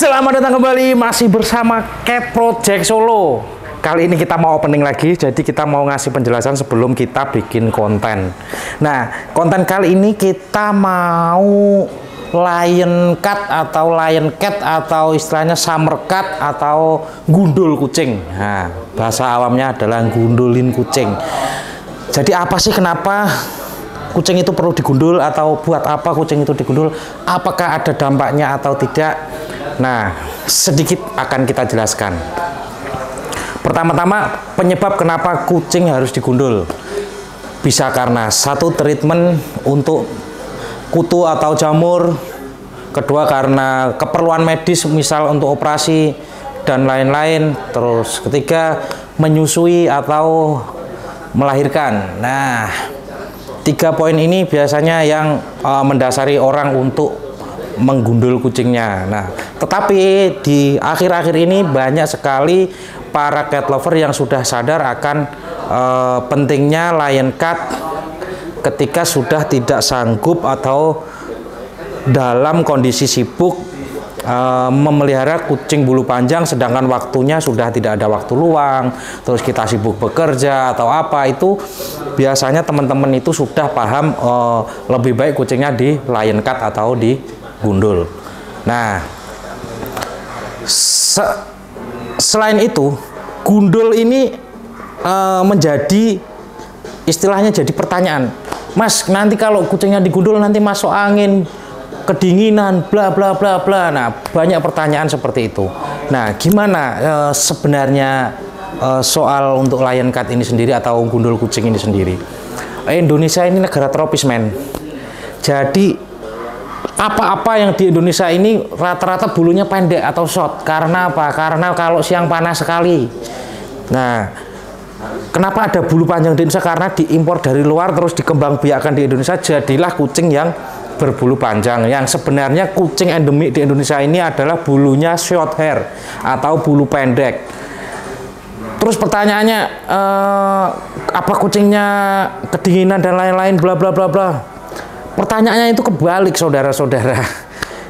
Selamat datang kembali, masih bersama Cat Project Solo. Kali ini kita mau opening lagi, jadi kita mau ngasih penjelasan sebelum kita bikin konten. Nah, konten kali ini kita mau lion cat atau istilahnya summer cat atau gundul kucing. Nah, bahasa awamnya adalah gundulin kucing. Jadi apa sih, kenapa kucing itu perlu digundul, atau buat apa kucing itu digundul? Apakah ada dampaknya atau tidak? Nah, sedikit akan kita jelaskan. Pertama-tama, penyebab kenapa kucing harus digundul. Bisa karena satu, treatment untuk kutu atau jamur. Kedua, karena keperluan medis, misal untuk operasi dan lain-lain. Terus ketiga, menyusui atau melahirkan. Nah, 3 poin ini biasanya yang mendasari orang untuk menggundul kucingnya. Nah, tetapi di akhir-akhir ini banyak sekali para cat lover yang sudah sadar akan pentingnya lion cat ketika sudah tidak sanggup atau dalam kondisi sibuk memelihara kucing bulu panjang, sedangkan waktunya sudah tidak ada waktu luang, terus kita sibuk bekerja atau apa, itu biasanya teman-teman itu sudah paham lebih baik kucingnya di lion cat atau di gundul. Nah, selain itu, gundul ini menjadi istilahnya jadi pertanyaan. Mas, nanti kalau kucingnya digundul nanti masuk angin, kedinginan, bla bla bla bla. Nah, banyak pertanyaan seperti itu. Nah, gimana sebenarnya soal untuk lion cat ini sendiri atau gundul kucing ini sendiri? Indonesia ini negara tropis, men. Jadi apa-apa yang di Indonesia ini rata-rata bulunya pendek atau short. Karena apa? Karena kalau siang panas sekali. Nah, kenapa ada bulu panjang di Indonesia? Karena diimpor dari luar terus dikembangbiakkan di Indonesia, jadilah kucing yang berbulu panjang. Yang sebenarnya kucing endemik di Indonesia ini adalah bulunya short hair atau bulu pendek. Terus pertanyaannya, apa kucingnya kedinginan dan lain-lain bla bla bla bla. Pertanyaannya itu kebalik, saudara-saudara.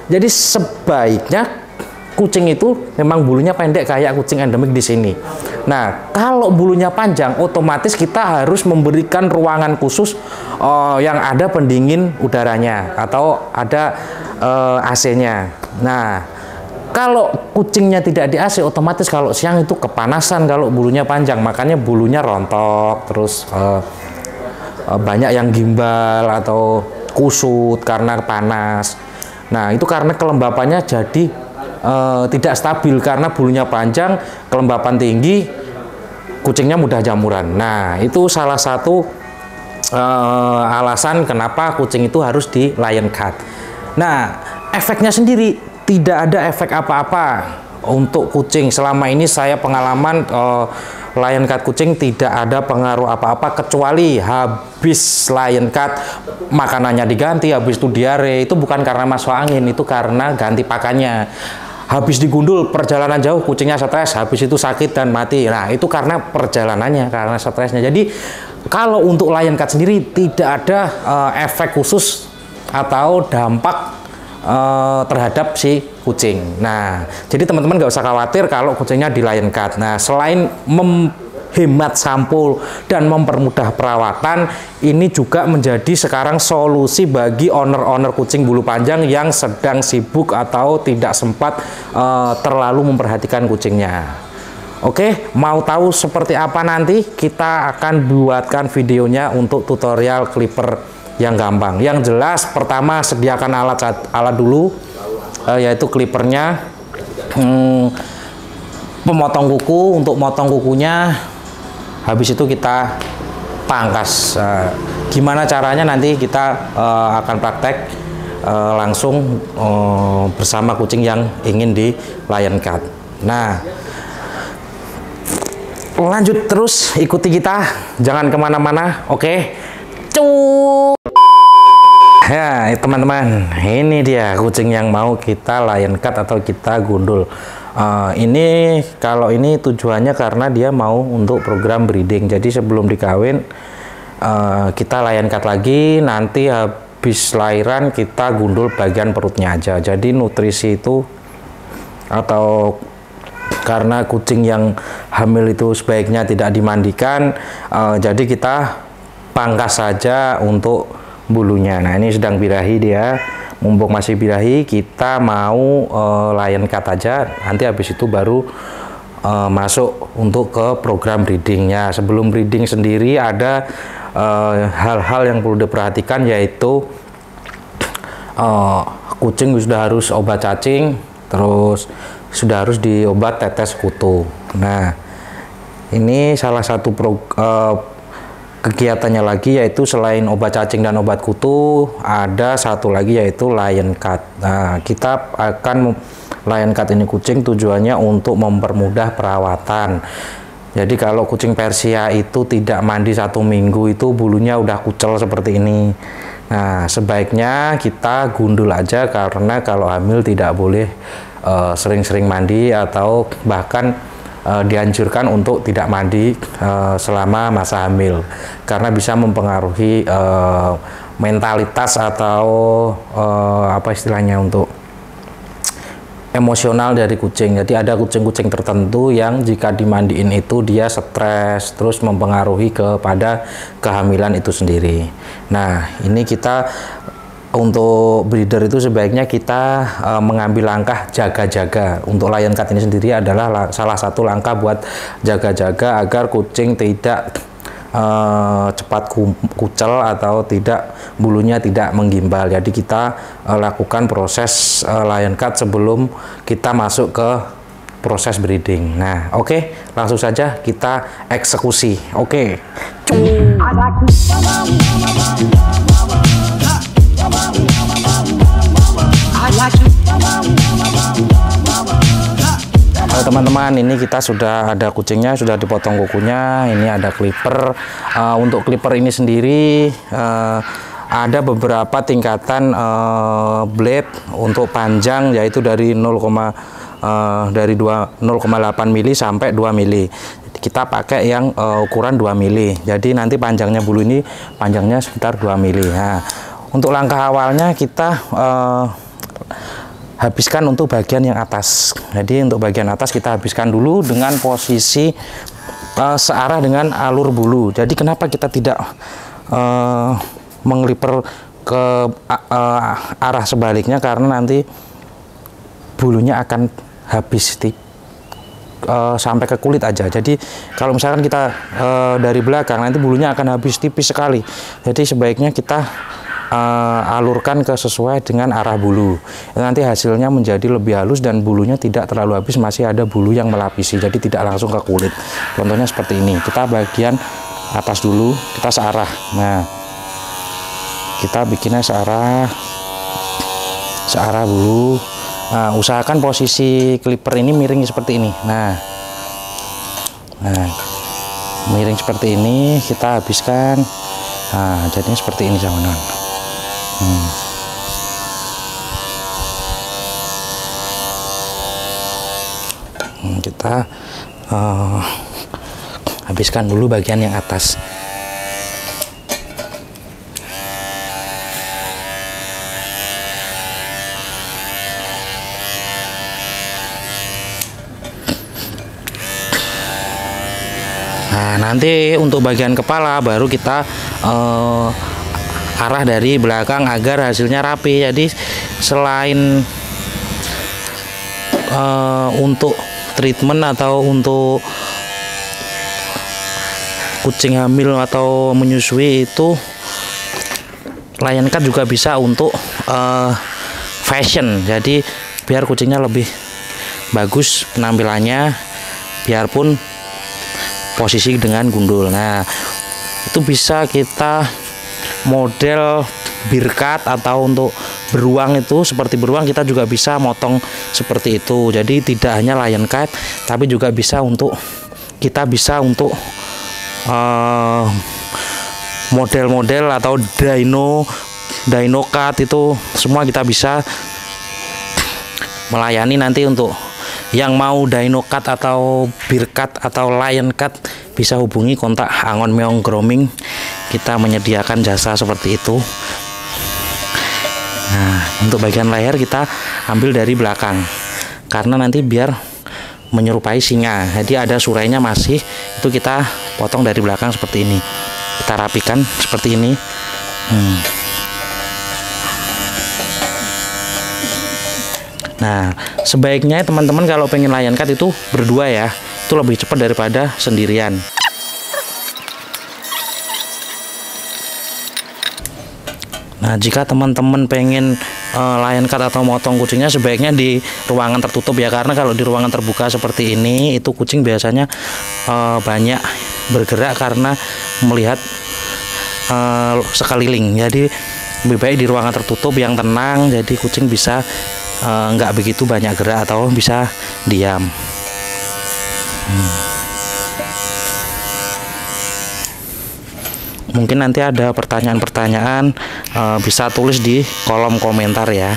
Jadi sebaiknya kucing itu memang bulunya pendek kayak kucing endemik di sini. Nah, kalau bulunya panjang, otomatis kita harus memberikan ruangan khusus yang ada pendingin udaranya atau ada AC-nya. Nah, kalau kucingnya tidak di AC, otomatis kalau siang itu kepanasan kalau bulunya panjang, makanya bulunya rontok, terus banyak yang gimbal atau kusut karena panas. Nah, itu karena kelembapannya jadi tidak stabil, karena bulunya panjang, kelembapan tinggi, kucingnya mudah jamuran. Nah, itu salah satu alasan kenapa kucing itu harus di lion cat. Nah, efeknya sendiri tidak ada efek apa-apa untuk kucing. Selama ini saya pengalaman lion cat kucing tidak ada pengaruh apa-apa, kecuali habis lion cat makanannya diganti, habis itu diare, itu bukan karena masuk angin, itu karena ganti pakannya. Habis digundul perjalanan jauh, kucingnya stres, habis itu sakit dan mati. Nah, itu karena perjalanannya, karena stresnya. Jadi kalau untuk lion cat sendiri tidak ada efek khusus atau dampak terhadap si kucing. Nah, jadi teman-teman nggak usah khawatir kalau kucingnya di lion cat. Nah, selain menghemat sampul dan mempermudah perawatan, ini juga menjadi sekarang solusi bagi owner-owner kucing bulu panjang yang sedang sibuk atau tidak sempat terlalu memperhatikan kucingnya. Oke, mau tahu seperti apa nanti? Kita akan buatkan videonya untuk tutorial clipper yang gampang. Yang jelas, pertama sediakan alat dulu, yaitu clippernya, pemotong kuku untuk motong kukunya, habis itu kita pangkas. Gimana caranya nanti kita akan praktek langsung bersama kucing yang ingin di lion cat. Nah, lanjut terus, ikuti kita, jangan kemana-mana. Oke, ya teman-teman, ini dia kucing yang mau kita lion cat atau kita gundul. Ini kalau ini tujuannya karena dia mau untuk program breeding. Jadi sebelum dikawin kita lion cat lagi, nanti habis lahiran kita gundul bagian perutnya aja. Jadi nutrisi itu atau karena kucing yang hamil itu sebaiknya tidak dimandikan, jadi kita pangkas saja untuk bulunya. Nah, ini sedang birahi dia, mumpung masih birahi, kita mau lion cut aja, nanti habis itu baru masuk untuk ke program breedingnya. Sebelum breeding sendiri ada hal-hal yang perlu diperhatikan, yaitu kucing sudah harus obat cacing, terus sudah harus diobat tetes kutu. Nah, ini salah satu kegiatannya lagi, yaitu selain obat cacing dan obat kutu, ada satu lagi yaitu lion cut. Nah, kita akan lion cut ini kucing tujuannya untuk mempermudah perawatan. Jadi kalau kucing Persia itu tidak mandi 1 minggu itu bulunya udah kucel seperti ini. Nah, sebaiknya kita gundul aja, karena kalau hamil tidak boleh sering-sering mandi, atau bahkan dianjurkan untuk tidak mandi selama masa hamil, karena bisa mempengaruhi mentalitas atau apa istilahnya, untuk emosional dari kucing. Jadi ada kucing-kucing tertentu yang jika dimandiin itu dia stres, terus mempengaruhi kepada kehamilan itu sendiri. Nah, ini kita untuk breeder itu sebaiknya kita mengambil langkah jaga-jaga. Untuk lion cut ini sendiri adalah salah satu langkah buat jaga-jaga agar kucing tidak cepat kucel atau tidak, bulunya tidak menggimbal. Jadi kita lakukan proses lion cut sebelum kita masuk ke proses breeding. Nah, oke, langsung saja kita eksekusi. Oke. Teman-teman, ini kita sudah ada kucingnya, sudah dipotong kukunya. Ini ada clipper. Untuk clipper ini sendiri ada beberapa tingkatan blade untuk panjang, yaitu dari 0,8 mili sampai 2 mili. Kita pakai yang ukuran 2 mili. Jadi nanti panjangnya bulu ini panjangnya sekitar 2 mili. Nah, untuk langkah awalnya kita habiskan untuk bagian yang atas. Jadi untuk bagian atas kita habiskan dulu dengan posisi searah dengan alur bulu. Jadi kenapa kita tidak mengliper ke arah sebaliknya, karena nanti bulunya akan habis sampai ke kulit aja. Jadi kalau misalkan kita dari belakang, nanti bulunya akan habis tipis sekali. Jadi sebaiknya kita alurkan ke sesuai dengan arah bulu. Nanti hasilnya menjadi lebih halus dan bulunya tidak terlalu habis, masih ada bulu yang melapisi, jadi tidak langsung ke kulit. Contohnya seperti ini. Kita bagian atas dulu, kita searah. Nah, kita bikinnya searah bulu. Nah, usahakan posisi clipper ini miring seperti ini. Nah, miring seperti ini, kita habiskan. Nah, jadinya seperti ini, teman-teman. Kita habiskan dulu bagian yang atas. Nah, nanti untuk bagian kepala baru kita arah dari belakang agar hasilnya rapi. Jadi selain untuk treatment atau untuk kucing hamil atau menyusui itu, lion cut juga bisa untuk fashion. Jadi biar kucingnya lebih bagus penampilannya, biarpun posisi dengan gundul. Nah, itu bisa kita model birkat, atau untuk beruang itu seperti beruang kita juga bisa motong seperti itu. Jadi tidak hanya lion cut, tapi juga bisa untuk model-model atau dino cut, itu semua kita bisa melayani. Nanti untuk yang mau dino cut atau birkat atau lion cut bisa hubungi kontak Angon Meong Grooming. Kita menyediakan jasa seperti itu. Nah, untuk bagian leher kita ambil dari belakang. karena nanti biar menyerupai singa. Jadi ada surainya masih, itu kita potong dari belakang seperti ini, kita rapikan seperti ini. Nah, sebaiknya teman-teman kalau pengen lion cut itu berdua ya, itu lebih cepat daripada sendirian. Nah, jika teman-teman pengen lion cut atau motong kucingnya, sebaiknya di ruangan tertutup ya, karena kalau di ruangan terbuka seperti ini, itu kucing biasanya banyak bergerak karena melihat sekeliling. Jadi lebih baik di ruangan tertutup yang tenang, jadi kucing bisa nggak begitu banyak gerak atau bisa diam. Mungkin nanti ada pertanyaan-pertanyaan, bisa tulis di kolom komentar ya.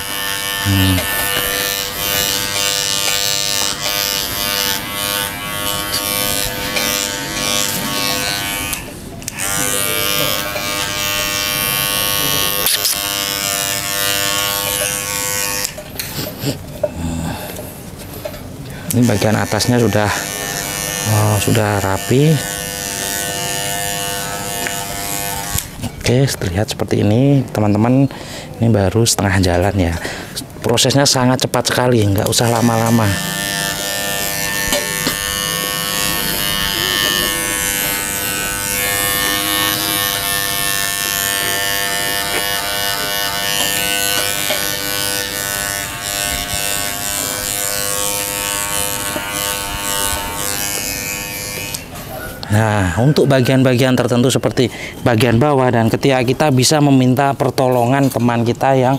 Ini bagian atasnya sudah rapi. Oke, terlihat seperti ini teman-teman. Ini baru setengah jalan ya. Prosesnya sangat cepat sekali, nggak usah lama-lama. Nah, untuk bagian-bagian tertentu seperti bagian bawah dan ketiak, kita bisa meminta pertolongan teman kita yang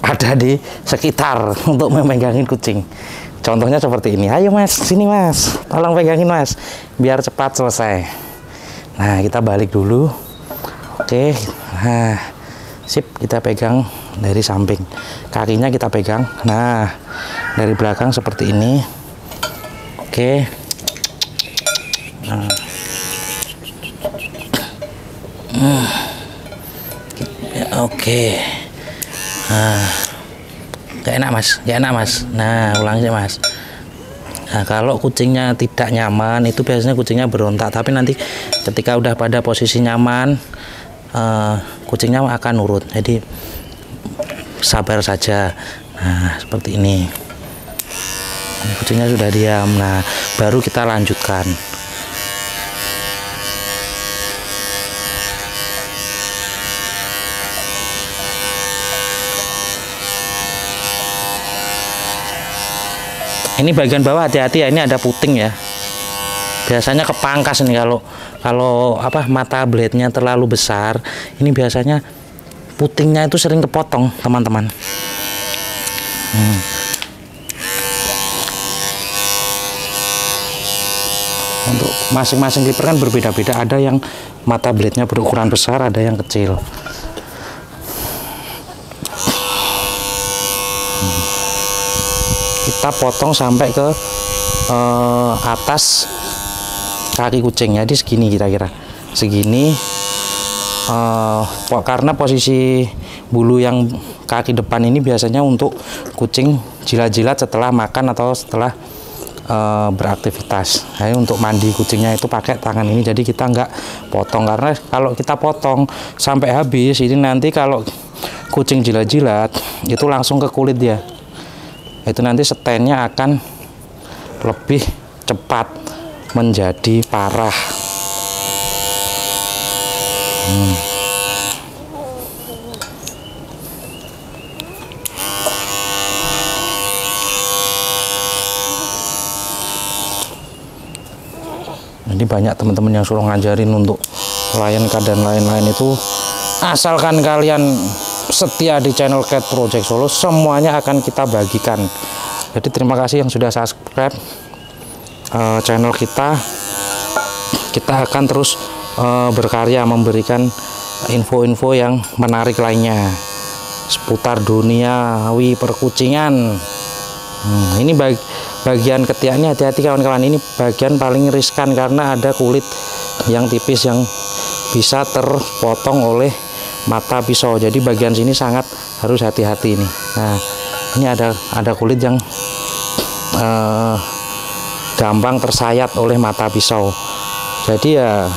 ada di sekitar untuk memegangin kucing. Contohnya seperti ini. Ayo mas, sini mas, tolong pegangin mas, biar cepat selesai. Nah, kita balik dulu. Oke, nah, sip, kita pegang dari samping. Kakinya kita pegang. Nah, dari belakang seperti ini. Oke. Nah. Oke. Nah, gak enak mas. Nah, ulang aja mas. Nah, kalau kucingnya tidak nyaman, itu biasanya kucingnya berontak. Tapi nanti ketika udah pada posisi nyaman, kucingnya akan nurut. Jadi sabar saja. Nah, seperti ini. Kucingnya sudah diam. Nah, baru kita lanjutkan. Ini bagian bawah hati-hati ya, ini ada puting ya. Biasanya kepangkas nih kalau mata blade-nya terlalu besar, ini biasanya putingnya itu sering kepotong, teman-teman. Untuk masing-masing clipper kan berbeda-beda, ada yang mata blade-nya berukuran besar, ada yang kecil. Kita potong sampai ke atas kaki kucing, jadi segini kira-kira segini, karena posisi bulu yang kaki depan ini biasanya untuk kucing jilat-jilat setelah makan atau setelah beraktivitas. Nah, untuk mandi kucingnya itu pakai tangan ini, jadi kita nggak potong, karena kalau kita potong sampai habis ini nanti kalau kucing jilat-jilat itu langsung ke kulit dia. Itu nanti stennya akan lebih cepat menjadi parah. Jadi banyak teman-teman yang suruh ngajarin untuk lion cut dan lain-lain itu, asalkan kalian setia di channel Cat Project Solo, semuanya akan kita bagikan. Jadi terima kasih yang sudah subscribe channel kita. Kita akan terus berkarya memberikan info-info yang menarik lainnya seputar duniawi perkucingan. Ini bagian ketiaknya hati-hati kawan-kawan, ini bagian paling riskan karena ada kulit yang tipis yang bisa terpotong oleh mata pisau. Jadi bagian sini sangat harus hati-hati ini. Nah, ini ada kulit yang gampang tersayat oleh mata pisau. Jadi ya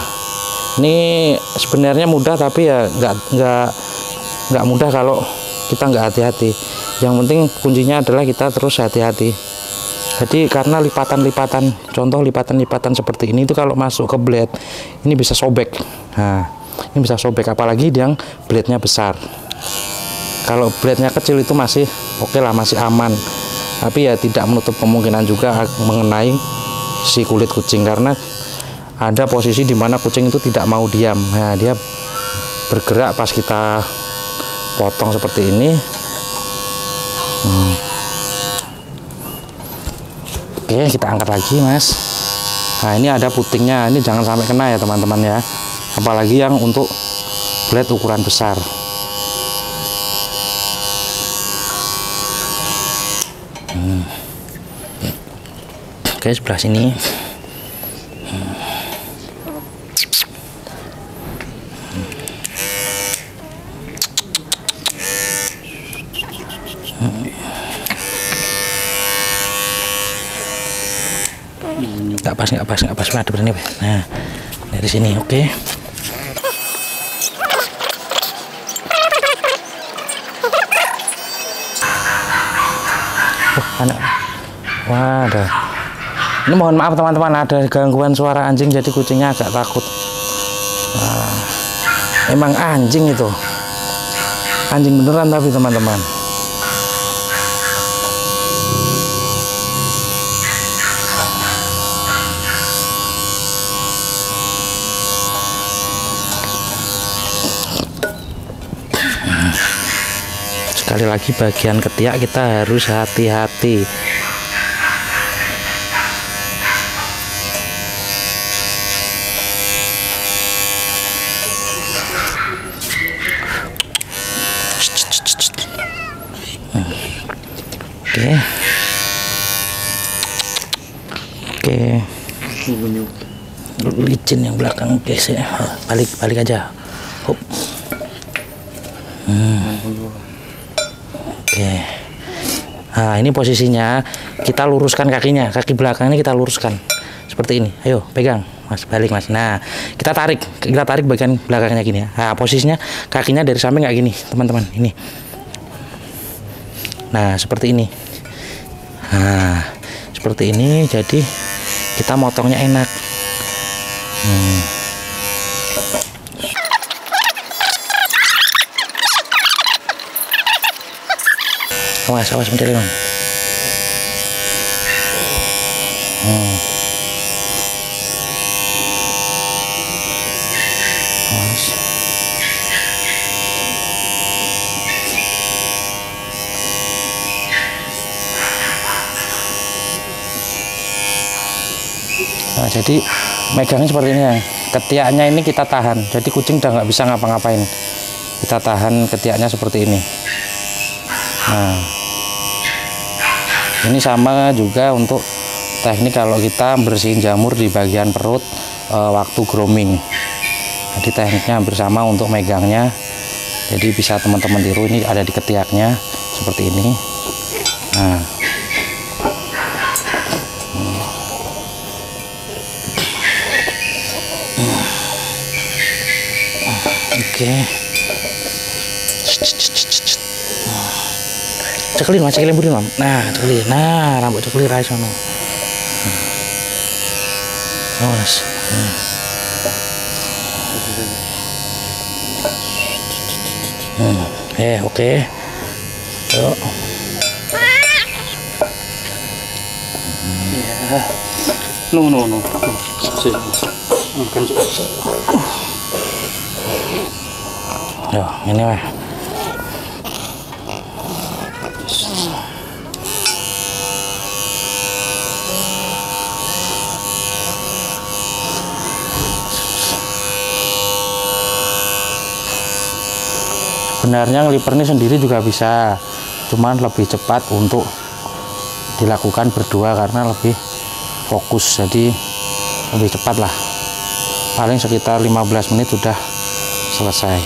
ini sebenarnya mudah, tapi ya nggak mudah kalau kita nggak hati-hati. Yang penting kuncinya adalah kita terus hati-hati. Jadi karena contoh lipatan-lipatan seperti ini itu kalau masuk ke blade ini bisa sobek. Nah, ini bisa sobek, apalagi yang blade-nya besar. Kalau blade-nya kecil itu masih oke lah, masih aman. Tapi ya tidak menutup kemungkinan juga mengenai si kulit kucing, karena ada posisi di mana kucing itu tidak mau diam. Nah, dia bergerak pas kita potong seperti ini. Oke, kita angkat lagi, Mas. Nah, ini ada putingnya. Ini jangan sampai kena ya, teman-teman ya. Apalagi yang untuk blade ukuran besar. Oke, sebelah sini. Nggak pas, ada berani. Nah, dari sini, oke. Anak, wah, ada. Ini mohon maaf teman-teman, ada gangguan suara anjing, jadi kucingnya agak takut. Nah, emang anjing itu, anjing beneran tapi teman-teman. Sekali lagi bagian ketiak kita harus hati-hati. Oke. Licin yang belakang, guys ya. Balik aja. Hop. Oke. Nah, ini posisinya kita luruskan kakinya, kaki belakangnya kita luruskan seperti ini. Ayo pegang, Mas, balik Mas. Nah, kita tarik bagian belakangnya gini ya. Nah, posisinya kakinya dari samping kayak gini, teman-teman. Ini. Nah, seperti ini. Nah, seperti ini. Jadi kita motongnya enak. Awas mencari dong. Nah, jadi megangnya seperti ini ya. Ketiaknya ini kita tahan, jadi kucing udah nggak bisa ngapa-ngapain. Kita tahan ketiaknya seperti ini. Nah, ini sama juga untuk teknik kalau kita bersihin jamur di bagian perut waktu grooming. Jadi tekniknya hampir sama untuk megangnya. Jadi bisa teman-teman tiru, ini ada di ketiaknya seperti ini. Nah, oke. Cekelin Mas, cekelin buri Mam. Nah, cekelin. Nah, rambut cekelin aja sono. Mas. Oke. Yuk. No. Yo, ini weh. Sebenarnya ngeliper ini sendiri juga bisa, cuman lebih cepat untuk dilakukan berdua karena lebih fokus, jadi lebih cepat lah, paling sekitar 15 menit sudah selesai.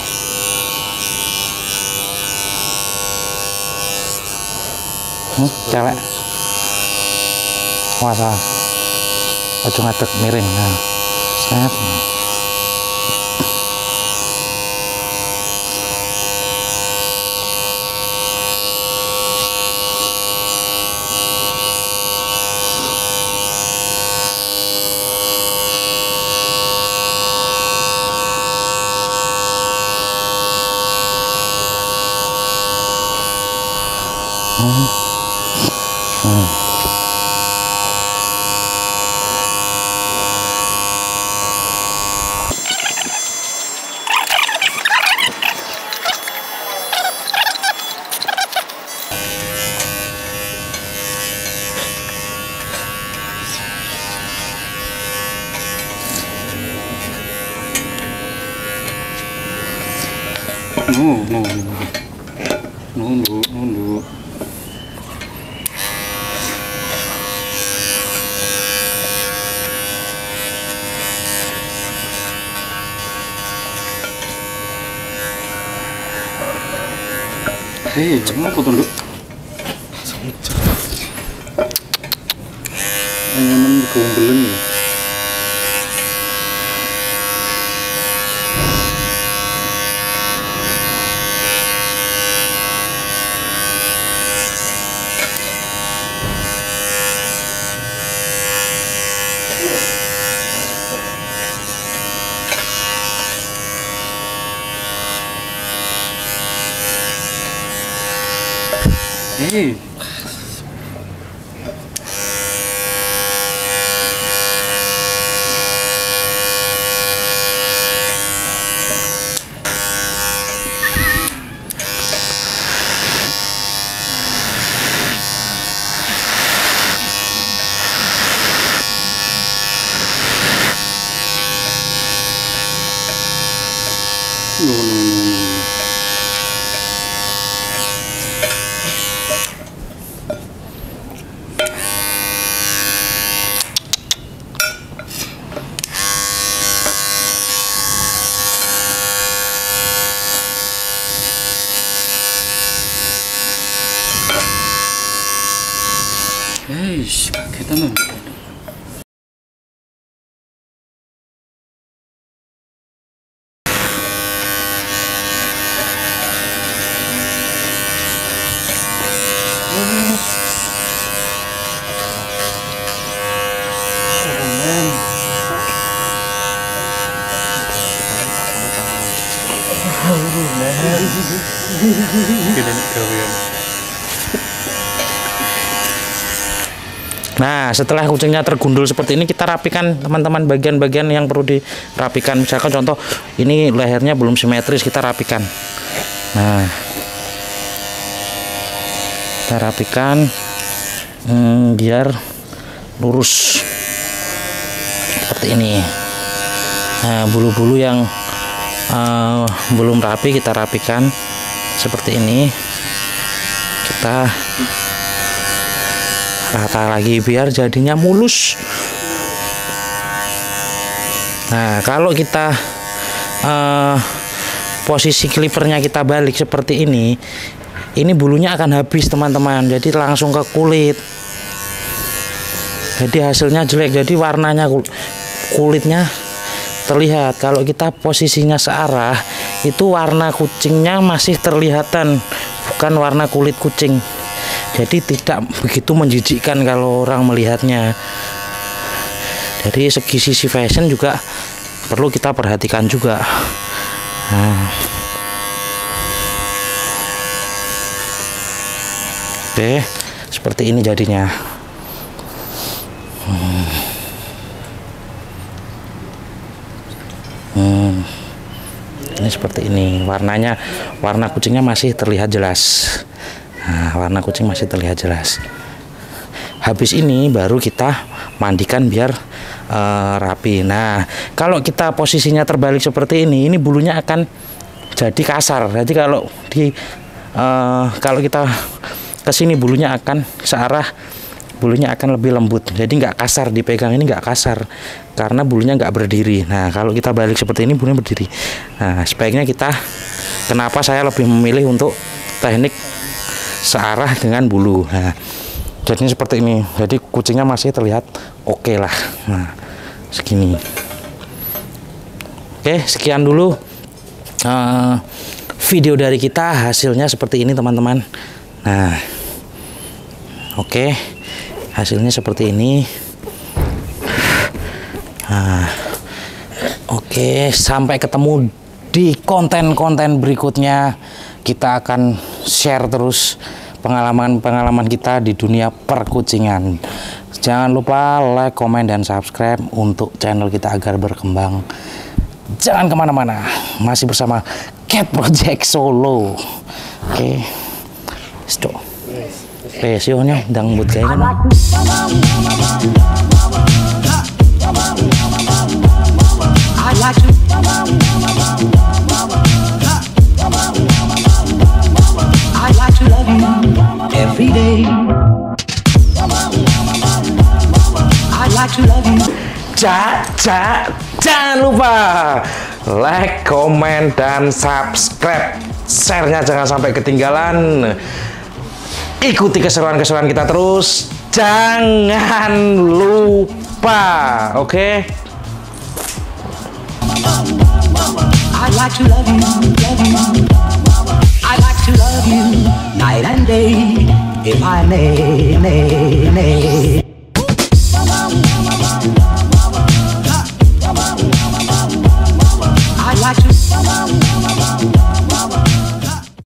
Cewek Wasa. Ojo ngadeg miring. Nah. Set. Nunduk. Hei, jangan aku tunduk. Nyaman keunggulan ya. Hei. No. Eish, kagetan dong. Nah, setelah kucingnya tergundul seperti ini, kita rapikan teman-teman bagian-bagian yang perlu dirapikan. Misalkan contoh ini lehernya belum simetris, kita rapikan. Nah, kita rapikan biar lurus seperti ini. Nah, bulu-bulu yang belum rapi kita rapikan seperti ini. Kita rata lagi biar jadinya mulus. Nah, kalau kita posisi klipernya kita balik seperti ini bulunya akan habis teman-teman, jadi langsung ke kulit, jadi hasilnya jelek, jadi warnanya kulitnya terlihat. Kalau kita posisinya searah, itu warna kucingnya masih terlihatan, bukan warna kulit kucing. Jadi tidak begitu menjijikkan kalau orang melihatnya. Dari segi sisi fashion juga perlu kita perhatikan juga. Nah. Oke, seperti ini jadinya. Ini seperti ini warnanya, warna kucingnya masih terlihat jelas. Nah, warna kucing masih terlihat jelas. Habis ini baru kita mandikan biar rapi. Nah, kalau kita posisinya terbalik seperti ini bulunya akan jadi kasar. Jadi kalau kita ke sini bulunya akan searah, bulunya akan lebih lembut. Jadi nggak kasar, dipegang ini nggak kasar karena bulunya nggak berdiri. Nah, kalau kita balik seperti ini bulunya berdiri. Nah, sebaiknya kenapa saya lebih memilih untuk teknik searah dengan bulu. Nah, Jadinya seperti ini. Jadi kucingnya masih terlihat oke lah. Nah, segini. Oke, sekian dulu video dari kita. Hasilnya seperti ini teman-teman. Nah, oke, hasilnya seperti ini. Nah, oke, sampai ketemu di konten-konten berikutnya. Kita akan share terus pengalaman-pengalaman kita di dunia perkucingan. Jangan lupa like, komen, dan subscribe untuk channel kita agar berkembang. Jangan kemana-mana, masih bersama Cat Project Solo. Oke, stop. Sionya dang buat kayak kan. I like to love you every day. I like to love you. Jangan lupa like, komen, dan subscribe. Share-nya jangan sampai ketinggalan. Ikuti keseruan-keseruan kita terus. Jangan lupa, oke? I like to love you, love you. I like to love you night and day. If I may.